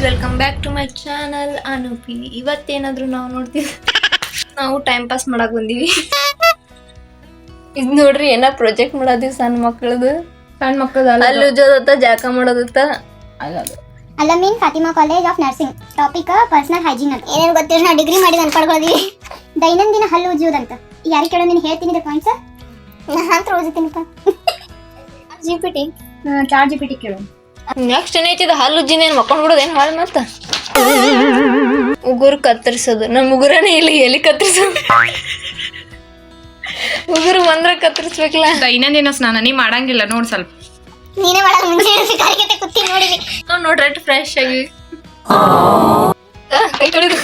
Welcome back to my channel Anupi. ಇವತ್ತೇನಾದ್ರೂ ನಾವು ನೋಡ್ತೀವಿ, ನಾವು ಟೈಮ್ ಪಾಸ್ ಮಾಡಕ್ ಬಂದೀವಿ. ಇದು ನೋಡ್ರಿ ಏನ ಪ್ರಾಜೆಕ್ಟ್ ಮಾಡೋದಿವಿ ಸಣ್ಣ ಮಕ್ಕಳದು. ಅಲ್ಲಿ ಉಜ್ಜೋದತ್ತ, ಜಾಕ ಮಾಡೋದತ್ತ. Alameen Fatima college of nursing. Topic personal hygiene ಅಂತ. ಏನೇನು ಗೊತ್ತಿಲ್ಲ, ನಾವು ಡಿಗ್ರಿ ಮಾಡಿ ಅನ್ಕೊಳ್ತೀವಿ. ದೈನಂದಿನ ಹಲ್ಲು ಉಜ್ಜುವುದಂತ. ಯಾರಿಗೆ ಕೇಳೋ ನೀನು ಹೇಳ್ತೀನಿ ಪಾಯಿಂಟ್ಸ್. ನಾನು ಓದಿತೀನಿಪ್ಪ. ಜಿಪಿಟಿ ಚಾಟ್ ಜಿಪಿಟಿ ಕೇಳು. ನೆಕ್ಸ್ಟ್ ಏನೈತಿದ ಹಲ್ಲು ಉಜ್ಜಿನೇನು ಮಕ್ಕೊಂಡು ಬಿಡೋದೇನು ಹಾಳು ಮತ್ತ ಉಗುರು ಕತ್ತರಿಸೋದು. ನಮ್ಮ ಉಗುರನೇ ಇಲ್ಲಿ ಎಲ್ಲಿ ಕತ್ತರಿಸೋದು? ಉಗುರು ಬಂದ್ರೆ ಕತ್ತರಿಸ್ಬೇಕಲ್ಲ. ದೈನಂದಿನ ಸ್ನಾನ ನೀ ಮಾಡಂಗಿಲ್ಲ ನೋಡ್ ಸ್ವಲ್ಪ. ನೀನೇ ಮಾಡಕ್ ಮುಂಚೆ ಕಾರಿಗೆತೆ ಕುತ್ತಿ ನೋಡಿವಿ. ನಾವು ನೋಡ್ರಿ ಫ್ರೆಶ್ ಆಗಿ ಕೈ ತೊಳೆದು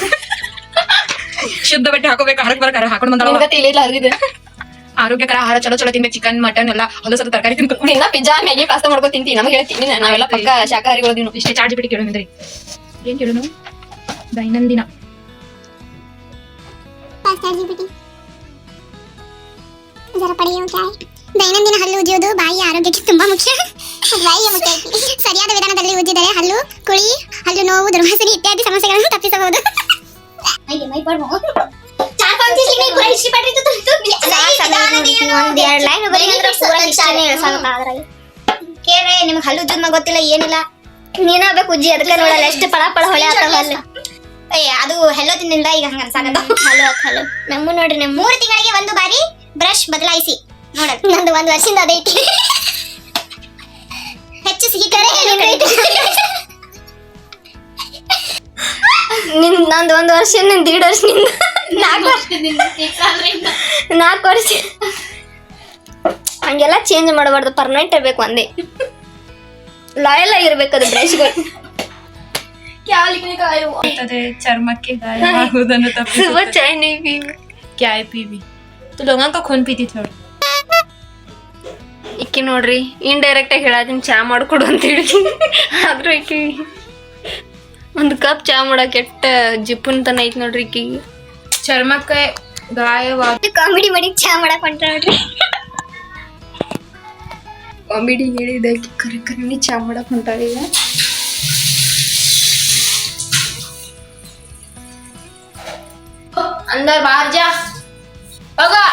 ಶುದ್ಧ ಬಟ್ಟೆ ಹಾಕೋಬೇಕು. ಹರಕ್ ಬರಕ ಹಾಕೊಂಡು ಬಂದ ಇಲ್ಲ ಆಗಿದೆ. ಆರೋಗ್ಯಕರ ಆಹಾರ ಚಲೋ ಚಲೋ ತಿನ್ಬೇಕು. ಚಿಕನ್ ಮಟನ್ ಎಲ್ಲ ಹೊಲಸದ ತರಕಾರಿ ತಿನ್ಬೇಕು. ಇನ್ನ ಪಿಜ್ಜಾ ಮ್ಯಾಗಿ ಪಾಸ್ತಾ ಮಾಡ್ಕೊ ತಿಂತೀನಿ. ನಮಗೆ ಹೇಳ್ತೀನಿ, ನಾವೆಲ್ಲ ಪಕ್ಕ ಶಾಕಾಹಾರಿಗಳು. ಇಷ್ಟೇ ಚಾರ್ಜ್ ಬಿಟ್ಟು ಕೇಳೋದ್ರಿ. ಏನ್ ಕೇಳೋನು? ದೈನಂದಿನ ದೈನಂದಿನ ಹಲ್ಲು ಉಜ್ಜುವುದು ಬಾಯಿ ಆರೋಗ್ಯಕ್ಕೆ ತುಂಬಾ ಮುಖ್ಯ. ಬಾಯಿಯ ಮುಖ್ಯ. ಸರಿಯಾದ ವಿಧಾನದಲ್ಲಿ ಉಜ್ಜಿದರೆ ಹಲ್ಲು ಕುಳಿ, ಹಲ್ಲು ನೋವು, ದುರ್ವಾಸನೆ ಇತ್ಯಾದಿ ಸಮಸ್ಯೆಗಳನ್ನು ತಪ್ಪಿಸಬಹುದು. ನಿಮ್ಗೆ ಹಲ್ಲು ಉಜ್ಜುದ್ ಗೊತ್ತಿಲ್ಲ ಏನಿಲ್ಲ. ನೀನಾಗಬೇಕು ಉಜ್ಜಿ, ಅದಕ್ಕೆ ನೋಡಲ್ಲ ಎಷ್ಟು ಪಳ ಪಳ ಹೊಳೆ ಆಗ್ತಾವ ಹಲ್ಲು. ಅದು ಹೆಲ್ಲೋ ತಿಂದಿಂದ ಈಗ ಹಂಗ ಸಾಕತ್ತ. ಹಲೋ ನಮ್ಮ ನೋಡ್ರಿ, ನಮ್ಮ 3 ತಿಂಗಳಿಗೆ ಒಂದು ಬಾರಿ ಬ್ರಷ್ ಬದಲಾಯಿಸಿ ನೋಡಲ್. ನಂದು 1 ವರ್ಷದಿಂದ ಅದೇ ಐತಿ. ಹೆಚ್ಚು ಸಿಹಿ ಕರೆ ನಂದು 1 ವರ್ಷ, ನಿಂದು 1.5 ವರ್ಷದಿಂದ 4 ವರ್ಷ. ಹಂಗೆಲ್ಲ ಚೇಂಜ್ ಮಾಡಬಾರ್ದು, ಪರ್ಮನೆಂಟ್ ಇರ್ಬೇಕು. ಒಂದೇ ಲಾಯಲ್ ಆಗಿರ್ಬೇಕು ಅದು ಬ್ರಷ್ಗಳು. ಚರ್ಮಕ್ಕೆ ಗಾಯ ಆಗುವುದನ್ನು ತಪ್ಪಿಸುತ್ತದೆ. क्या है पीवी तो लोगों को खून पीती थोड़ी. ಇಕ್ಕಿ ನೋಡ್ರಿ ಇಂಡೈರೆಕ್ಟ್ ಆಗಿ ಹೇಳತ್ತೀನಿ ಚಾ ಮಾಡ್ಕೊಡು ಅಂತ ಹೇಳಿ. ಆದ್ರೂ ಇಕ್ಕಿ 1 ಕಪ್ ಚಾ ಮಾಡಕ್ ಕೆಟ್ಟ ಜಿಪ್ಪುನ್ ತನ ಐತಿ ನೋಡ್ರಿ. ಇಕ್ಕಿಗೆ ಚರ್ಮಕ್ಕೆ ಗಾಯವಾದ ಕಾಮಿಡಿ ಮಾಡಿ ಚಾ ಮಾಡಕ್ ಹೊಂಟ ನೋಡ್ರಿ. ಕಾಮಿಡಿ ಹೇಳಿದ ಕರೆ ಕರೆ ಚಾ ಮಾಡಕ್ ಹೊಂಟಾಳ ಈಗ. अंदर बाहर जा होगा.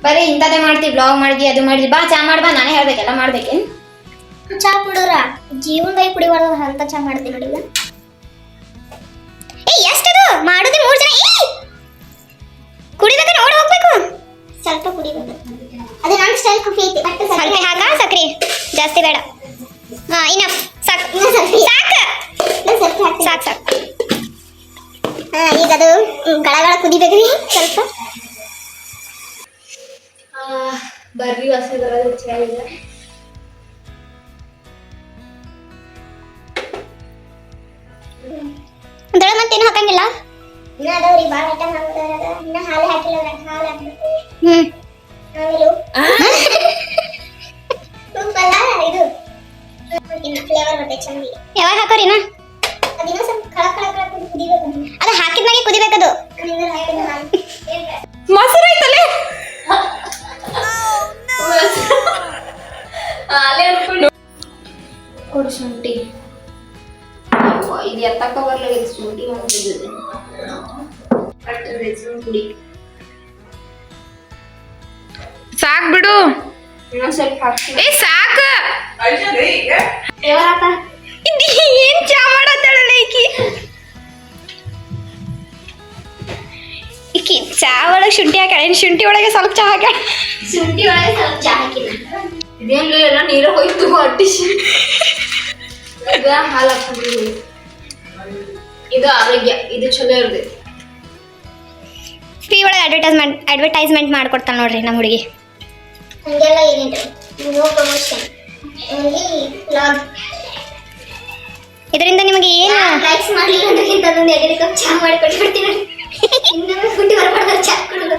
ಬರೀ ಇಂಥದ್ದೇ ಮಾಡ್ತೀವಿ, ಬ್ಲಾಗ್ ಮಾಡಿದ್ವಿ, ಅದು ಮಾಡಿದ್ವಿ. ಬಾ ಚಾ ಮಾಡ್ಬಾ, ನಾನೇ ಹೇಳ್ಬೇಕೆಲ್ಲ ಮಾಡ್ಬೇಕೇನ್? ಚಾ ಕುಡಿದ್ರ ಜೀವನದಾಗ ಕುಡಿಬಾರ್ದು ಅಂತ ಚಾ ಮಾಡ್ತೀನಿ ನೋಡಿ. ಎಷ್ಟದು ಮಾಡೋದೇ 3 ಜನ. ಕುಡಿಬೇಕು, ನೋಡಿ ಹೋಗ್ಬೇಕು. ಸ್ವಲ್ಪ ಕುಡಿಬೇಕು. ಅದು ನನ್ನ ಸ್ಟೈಲ್ ಕಾಫಿ ಐತಿ. ಸ್ವಲ್ಪ ಹಾಕ, ಸಕ್ರಿ ಜಾಸ್ತಿ ಬೇಡ. ಹಾ ಇನಫ್, ಸಾಕು ಸಾಕು ಸಾಕು. ಹಾ ಈಗ ಅದು ಗಳ ಕುದಿಬೇಕ್ರಿ ಸ್ವಲ್ಪ. ಬರ್ರಿ ವಾಸನೆ ಬರೋದು ಚಾ ಇದೆ. ಅದೊಳಗೆ ಮತ್ತೇನು ಹಾಕಂಗಿಲ್ಲ. ಇನ್ನ ಅದಾವ್ರಿ ಭಾಳ ಐಟಮ್ ಹಾಕೋದಾರ. ಇನ್ನ ಹಾಲು ಹಾಕಿಲ್ಲ, ಹಾಲು ಹಾಕ್ಬೇಕು. ಆಮೇಲೆ ಇದು ಇನ್ನ ಫ್ಲೇವರ್ ಬರ್ತೈತೆ ಚೆನ್ನಾಗಿ. ಯಾವಾಗ ಹಾಕೋರಿನ? ಅದಿನ್ನ ಸ್ವಲ್ಪ ಕಳ ಕುದಿಬೇಕು. ಅದು ಹಾಕಿದ್ಮೇಲೆ ಕುದಿಬೇಕದು. ಮೊಸರು ಐತಲೆ ಕೊಡು ಶುಂಠಿ. ಇದು ಎತ್ತಕ್ಕ ಬರ್ಲ ಶುಂಠಿ ಮಾಡಿದ್ದೆ ಕುಡಿ. ಸಾಕ್ ಬಿಡು. ಸ್ವಲ್ಪ ಹಾಕ್ತೀನಿ. ಏ ಸಾಕ. ಏನ್ ಚಾ ಮಾಡತ್ತಾಳಲ್ಲ ಇಕ್ಕಿ ಚಾ ಒಳಗೆ ಶುಂಠಿ ಹಾಕ್ಯಾಳ. ಶುಂಠಿ ಒಳಗೆ ಸ್ವಲ್ಪ ಚಾ ಹಾಕ್ಯಾಳ. ಶುಂಠಿ ಒಳಗೆ ಸ್ವಲ್ಪ ಚಾ ಹಾಕಿಲ್ಲ. ಇದೇನು ಎಲ್ಲ ನೀರು ಹೋಯ್ತು ಅಟ್ಟಿಸಿ. ಈಗ ಹಾಲು ಹಾಕ್ಕೊಂಡಿದ್ದೀವಿ. ಇದು ಆರೋಗ್ಯ, ಇದು ಚಲೋ ಇರ್ತೈತಿ. ಫ್ರೀ ಒಳಗೆ ಅಡ್ವರ್ಟೈಸ್ಮೆಂಟ್ ಮಾಡ್ಕೊಡ್ತಾಳೆ ನೋಡ್ರಿ ನಮ್ಮ ಹುಡುಗಿ. ಹಂಗೆಲ್ಲ ಏನಿಲ್ಲ, ನೋ ಪ್ರಮೋಷನ್, ಓನ್ಲಿ ವ್ಲಾಗ್. ಇದರಿಂದ ನಿಮಗೆ ಏನು ಲೈಕ್ಸ್ ಮಾಡಲಿಲ್ಲ ಅಂದ್ರೆ ಅದೊಂದು 2 ಕಪ್ ಚಾ ಮಾಡಿ ಕೊಟ್ಬಿಡ್ತೀನಿ. ಇನ್ನೊಮ್ಮೆ ಫುಡ್ ಬರಬಾರ್ದು, ಚಾ ಕೊಡೋದು.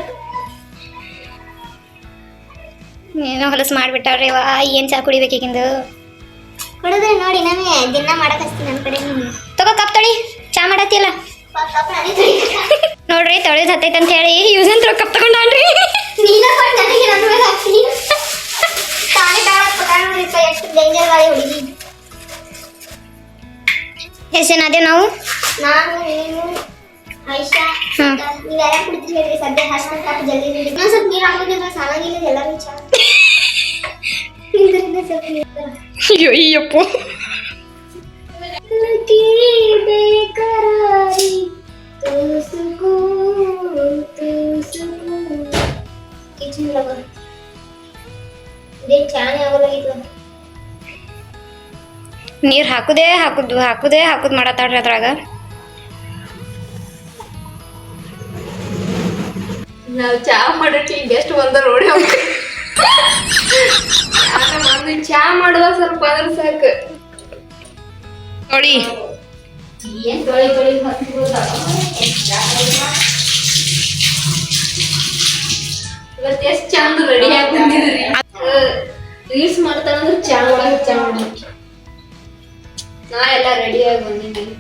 ಏನೋ ಹೊಲಸು ಮಾಡಿಬಿಟ್ಟಾರ್ರಿ. ವಾ ಏನು ಚಾ ಕುಡಿಬೇಕಿಂದು ಕುಡಿದ್ರೆ ನೋಡಿ. ನಮಗೆ ದಿನ ಮಾಡಕ್ ಹಚ್ತೀನಿ ನನ್ನ ಕಡೆ. ತಗೋ ಕಪ್ ತೊಳಿ, ಚಾ ಮಾಡತ್ತಿಲ್ಲ ನೋಡ್ರಿ. ತೊಳೆದು ಹತ್ತೈತೆ ಅಂತ ಹೇಳಿ ಯೂಸ್ ಅಂತ ಕಪ್ ತಗೊಂಡ್ರಿ. ಎಷ್ಟು ಡೇಂಜರ್ ಗಾಳಿ ಹುಡುಗಿ. ಎಷ್ಟು ಜನ ಅದೇ ನಾವು? ನಾನು, ನೀನು, ಆಯಿಷಾ. ನೀವು ಯಾರು ಕುಡಿತೀರಿ ಹೇಳಿ ಸದ್ಯ ಹಾಸ್ಟೆಲ್ ಕಾಪಿ ಜಲ್ದಿ ನೀಡಿ. ಇನ್ನೊಂದು ಸ್ವಲ್ಪ ನೀರು ಹಾಕೋದಿಲ್ಲ ಸಾಲಾಗಿಲ್ಲ ಎಲ್ಲರೂ ಚಾ. ಅಯ್ಯೋ ಅಯ್ಯಪ್ಪ ಬೇಕರಾರಿ ಕಿಚನ್ ಲಗ ದೇ ಚಾನೆ ಆಗಲಾಗಿತ್ತು. ನೀರ್ ಹಾಕುದೇ ಹಾಕುದ್ ಮಾಡತ್ತಾಡ್ರಿ ಅದ್ರಾಗ. ನಾವ್ ಚಾ ಮಾಡಕ್ಕೆ ಎಷ್ಟು ಬಂದ ನೋಡಿ ಚಾ ಮಾಡುವ ಸ್ವಲ್ಪ ಅದ್ರ ಸಾಕು ನೋಡಿ. ಏನ್ ತೊಳಿ ಇವತ್ತು ಎಷ್ಟು ಚಂದ ರೆಡಿ ಆಗಿ ಬಂದಿದ್ರಿ. ರೀಲ್ಸ್ ಮಾಡ್ತಾರಂದ್ರೆ ಚಾ ಮಾಡಿ ನಾ ಎಲ್ಲ ರೆಡಿ ಆಗಿ ಬಂದಿದ್ದೀನಿ.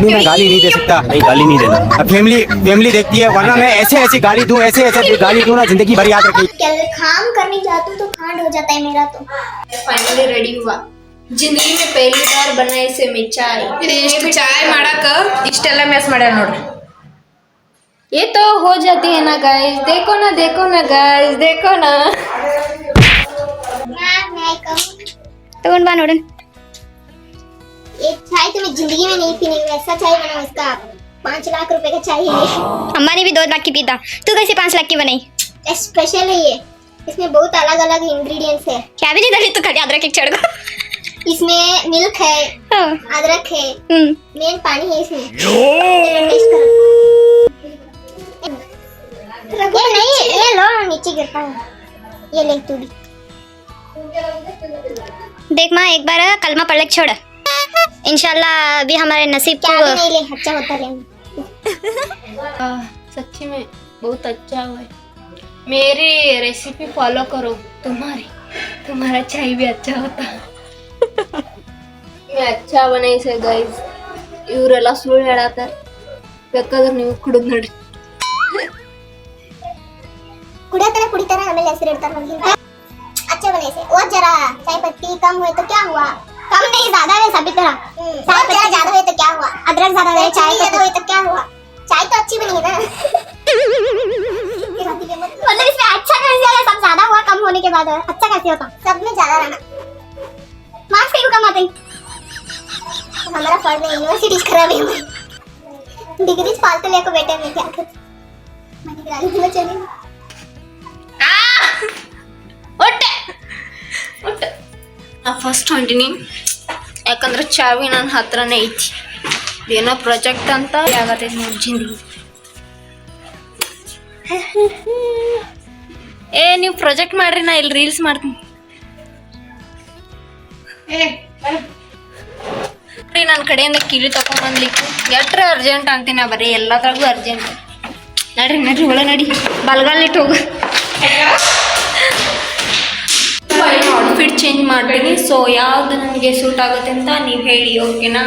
मैं गाली नहीं दे सकता, नहीं गाली नहीं देना. अब फैमिली देखती है, वरना मैं ऐसे गाली दूं, ऐसे गाली दूं ना, जिंदगी भर याद रखेगी. काम करने जाती हूँ तो खांड हो जाता है मेरा. तो फाइनली रेडी हुआ. जिंदगी में पहली बार बनाए से मैं चाय. इಷ್ಟು चाय ಮಾಡಕ ಇಷ್ಟೆಲ್ಲ ಮೆಸ್ ಮಾಡ್ಯಾರ ನೋಡ್ರಿ. ये तो हो जाती है ना गाइस, देखो ना गाइस, देखो ना. तगोंड बा नोडन. ये चाय तो मैं जिंदगी में नहीं पीने, ऐसा चाय बना उसका 5 लाख रुपए का चाय है. अम्मा ने भी 2 लाख की पीता, तू कैसे 5 लाख की बनाई? स्पेशल है ये, इसमें बहुत अलग अलग इंग्रेडिएंट्स है. क्या भी नहीं डाली तो खाली अदरक एक छड़ को. इसमें मिल्क है, अदरक है, मेन पानी है इसमें. टेस्ट करो. ये नहीं, ये लो नीचे गिरता है. ये ले तू भी देख माँ, एक बार कलमा पढ़ ले छोड़, इंशाल्लाह अभी हमारे नसीब क्या को. भी नहीं ले, अच्छा होता है. सच्ची में बहुत अच्छा हुआ है. मेरी रेसिपी फॉलो करो, तुम्हारा चाय भी अच्छा होता. मैं अच्छा बनाई से गाइस. ಇವರೆಲ್ಲ ಸುಳ್ಳು ಹೇಳತ್ತಾರ, ಬೇಕಾದ್ರೆ ನೀವು ಕುಡಿದು ನೋಡಿ. कुड़ाता कुड़ीतारा हमें ऐसे रेड़ता होगी. अच्छा बने से. और जरा चाय पत्ती कम हुए तो क्या हुआ? कम नहीं, ज्यादा है सभी तरह. चाय पत्ती ज्यादा हुए तो क्या हुआ? अदरक ज्यादा है, चाय ज्यादा हुए तो क्या हुआ? चाय तो अच्छी बनी है ना. मतलब इसमें अच्छा कैसे आया? सब ज्यादा हुआ कम होने के बाद अच्छा कैसे होता? सब में ज्यादा रहना. मार्क्स क्यों कम आते? हमारा फर्ज है, यूनिवर्सिटी खराब है. डिग्री फालतू लेको बैठे हैं क्या कर? मैं निगरानी में चली. ಫಸ್ಟ್ ಹೊಂಟಿನಿ, ಯಾಕಂದ್ರೆ ಚಾವಿ ನನ್ನ ಹತ್ರನೇ ಐತಿ. ಏನೋ ಪ್ರಾಜೆಕ್ಟ್ ಅಂತ ಆಗತೈತಿ ನೋಡಿ ಜಿಂದಗಿ. ಏ ನೀವು ಪ್ರಾಜೆಕ್ಟ್ ಮಾಡ್ರಿ, ನಾ ಇಲ್ಲಿ ರೀಲ್ಸ್ ಮಾಡ್ತೀನಿ. ನನ್ನ ಕಡೆಯಿಂದ ಕಿಲಿ ತಗೊಂಡ್ಬಂದ್ಲಿಕ್ಕೆ ಎಟ್ರ ಅರ್ಜೆಂಟ್ ಅಂತೀನಿ, ಬರೀ ಎಲ್ಲದ್ರಾಗೂ ಅರ್ಜೆಂಟ್. ನಡ್ರಿ ಒಳ ನಡಿ, ಬಲ್ಗಾಲಿಟ್ಟು ಹೋಗು. ಔಟ್ಫಿಟ್ ಚೇಂಜ್ ಮಾಡ್ತೀನಿ. ಸೊ ಯಾವ್ದು ನನಗೆ ಸೂಟ್ ಆಗುತ್ತೆ ಅಂತ ನೀವು ಹೇಳಿ, ಓಕೆನಾ?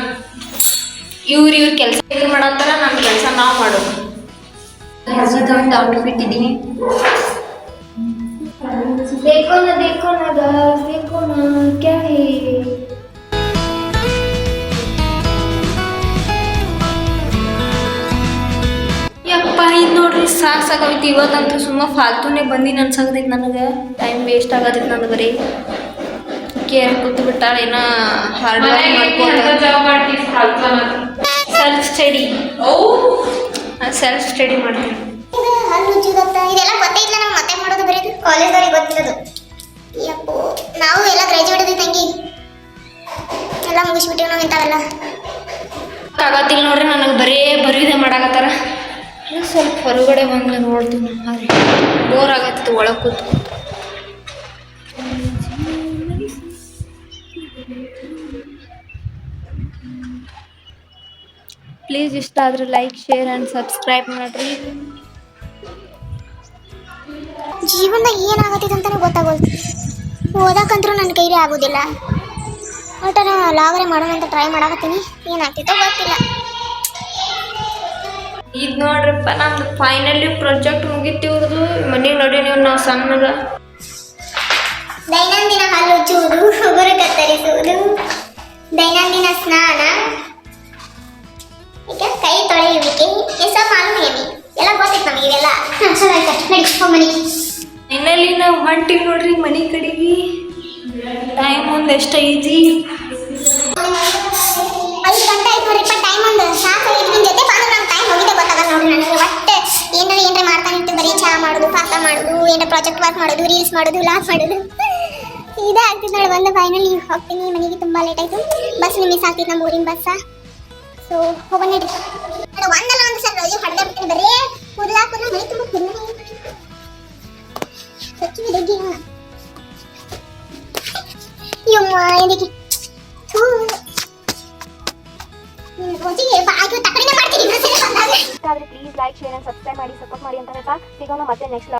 ಇವ್ರ ಕೆಲಸ ಇದು ಮಾಡತ್ತಾರ, ನಮ್ಮ ಕೆಲಸ ನಾವು ಮಾಡೋದು. ಒಂದು ಔಟ್ಫಿಟ್ ಇದ್ದೀನಿ. देखो ना गाइस, देखो ना क्या है. ಯಪ್ಪ ಇದು ನೋಡ್ರಿ ಸಾಕಾಗೈತಿ. ಇವತ್ತಂತೂ ಸುಮ್ಮ ಫಾಲ್ತುನೇ ಬಂದಿನ ಅನ್ಸಾಗತೈತಿ ನನಗೆ. ಟೈಮ್ ವೇಸ್ಟ್ ಆಗತೈತಿ ನನಗೆ. ಬರೀ ಕೇರ್ ಕೂತು ಬಿಟ್ಟಾಳ, ಏನೋ ಹಾರ್ಡ್ ವರ್ಕ್ ಮಾಡ್ಕೊಂಡು ಸೆಲ್ಫ್ ಸ್ಟಡಿ ಮಾಡ್ತೀನಿ. ಹಲ್ಲು ಉಜ್ಜುದತ್ತ ಇದೆಲ್ಲ ಗೊತ್ತಿಲ್ಲ. ನಾವು ಮತ್ತೆ ಮಾಡೋದು ಬರೀ ಕಾಲೇಜ್ದವ್ರಿಗೆ ಗೊತ್ತಿರೋದು. ಯಪ್ಪೋ, ನಾವು ಎಲ್ಲ ಗ್ರಾಜುಯೇಟ್ ಅದಿ ತಂಗಿ, ಎಲ್ಲ ಮುಗಿಸ್ಬಿಟ್ಟಿವಿ ನಾವು ಇಂಥವೆಲ್ಲ. ಆಗತ್ತಿಲ್ಲ ನೋಡ್ರಿ, ನನಗೆ ಬರೀದೇ ಮಾಡಾಕತ್ತಾರ. ಸ್ವಲ್ಪ ಹೊರಗಡೆ ಬಂದು ನೋಡ್ತೀನಿ. ಹಾಗೆ ಬೋರ್ ಆಗತ್ತಿತ್ತು ಒಳಗೆ ಕೂತು. ಪ್ಲೀಸ್ ಇಷ್ಟ ಆದರೆ ಲೈಕ್, ಶೇರ್ ಆ್ಯಂಡ್ ಸಬ್ಸ್ಕ್ರೈಬ್ ಮಾಡಿರಿ. ಜೀವನದಾಗ ಏನಾಗತ್ತೈತೆ ಅಂತಾನೆ ಗೊತ್ತಾಗೋದು. ಓದಕ್ಕಂತರೂ ನನ್ನ ಕೈಲಿ ಆಗೋದಿಲ್ಲ. ಒಟ್ಟು ನಾನು ಲಾಗರೆ ಮಾಡೋಣಂತ ಟ್ರೈ ಮಾಡಾಕತ್ತೀನಿ. ಏನಾಗ್ತೈತೋ ಗೊತ್ತಿಲ್ಲ. ಇದು ನೋಡ್ರಪ್ಪ, ನಮ್ದು ಫೈನಲಿ ಪ್ರಾಜೆಕ್ಟ್ ಮುಗಿತಿವ್ರದು. ಮನೆಗೆ ನೋಡಿ ನೀವು, ನಾವು ಸಣ್ಣಗ ದೈನಂದಿನ ಹಲ್ಲು ಉಜ್ಜುವುದು, ಉಗುರು ಕತ್ತರಿಸುವುದು, ದೈನಂದಿನ ಸ್ನಾನ, ಈಗ ಕೈ ತೊಳೆಯುವಿಕೆ, ಎಸ ಮಾಲೂಮಿಗೆ ಎಲ್ಲ ಗೊತ್ತಿತ್ತು ನಮಗೆ ಇವೆಲ್ಲ. ಚಲೋ ಆಯ್ತು, ನಡಿ ಮನೆಗೆ. ಇನ್ನಲ್ಲಿ ನಾವು ಹೊಂಟಿವಿ ನೋಡ್ರಿ ಮನೆ ಕಡೆಗೆ. ಟೈಮ್ ಒಂದು ಎಷ್ಟೈತಿ? 5 ಗಂಟೆ ಆಯ್ತು ನೋಡ್ರಿಪ್ಪ. ಟೈಮ್ ಒಂದು ಸಾಕು. ನಿನ್ನ ಜೊತೆ ಬಂದ್ರೆ ನಮ್ಮ ಟೈಮ್ ಹೋಗಿದ್ದೆ ಗೊತ್ತಾಗಲ್ಲ ನೋಡ್ರಿ ನನಗೆ. ಒಟ್ಟು ಏನ್ರ ಮಾಡ್ತಾನೆ ಇರ್ತೀವಿ. ಬರೀ ಚಹಾ ಮಾಡೋದು, ಪಾಸ್ತಾ ಮಾಡೋದು, ಏನಾರ ಪ್ರಾಜೆಕ್ಟ್ ವರ್ಕ್ ಮಾಡೋದು, ರೀಲ್ಸ್ ಮಾಡೋದು, ಲಾಫ್ ಮಾಡೋದು, ಇದೇ ಆಗ್ತಿತ್ತು ನೋಡಿ. ಬಂದು ಫೈನಲಿ ಹೋಗ್ತೀನಿ ಮನೆಗೆ. ತುಂಬ ಲೇಟ್ ಆಯಿತು. ಬಸ್ ಮಿಸ್ ಆಗ್ತಿತ್ತು ನಮ್ಮ ಊರಿನ ಬಸ್ಸ. ಸೊ ಹೋಗೋಣ ನಡ್ರಿ. ನಾನು ಒಂದಲ್ಲ ಒಂದು ಸಲ ರೋಜು ಹೊಡೆದ ಬಿಡ್ತೀನಿ. ಬರೀ ಕೂದಲಾಕೂದಲು ಮನೆ ತುಂಬ ಕೂದಲು ಸ್ವಚ್ಛ ಬೆಳಗ್ಗೆ ಯಮ್ಮ ಇದಕ್ಕೆ ರೋಜಿಗೆ ಬಾಗಿ ತಕ್ಕಡಿನೇ ಮಾಡ್ತೀನಿ. Please like share and subscribe ಮಾಡಿ ಸಪೋರ್ಟ್ ಮಾಡಿ ಅಂತ ಹೇಳ್ತಾ ಸಿಗೋಣ ಮತ್ತೆ ನೆಕ್ಸ್ಟ್